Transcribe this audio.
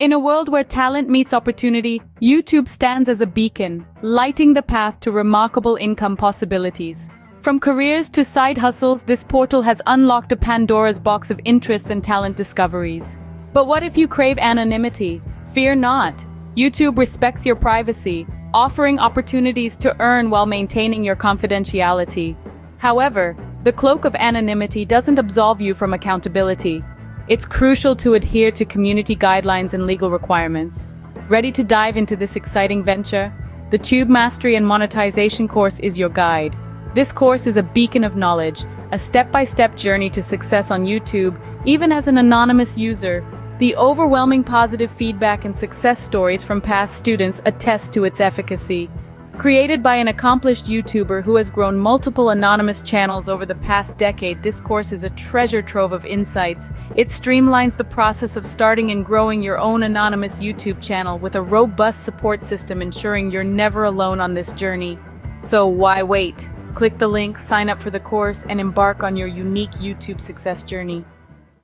In a world where talent meets opportunity, YouTube stands as a beacon, lighting the path to remarkable income possibilities. From careers to side hustles, this portal has unlocked a Pandora's box of interests and talent discoveries. But what if you crave anonymity? Fear not. YouTube respects your privacy, offering opportunities to earn while maintaining your confidentiality. However, the cloak of anonymity doesn't absolve you from accountability. It's crucial to adhere to community guidelines and legal requirements. Ready to dive into this exciting venture? The TUBE Mastery and Monetization course is your guide. This course is a beacon of knowledge, a step-by-step journey to success on YouTube, even as an anonymous user. The overwhelming positive feedback and success stories from past students attest to its efficacy. Created by an accomplished YouTuber who has grown multiple anonymous channels over the past decade, this course is a treasure trove of insights. It streamlines the process of starting and growing your own anonymous YouTube channel with a robust support system, ensuring you're never alone on this journey. So why wait? Click the link, sign up for the course, and embark on your unique YouTube success journey.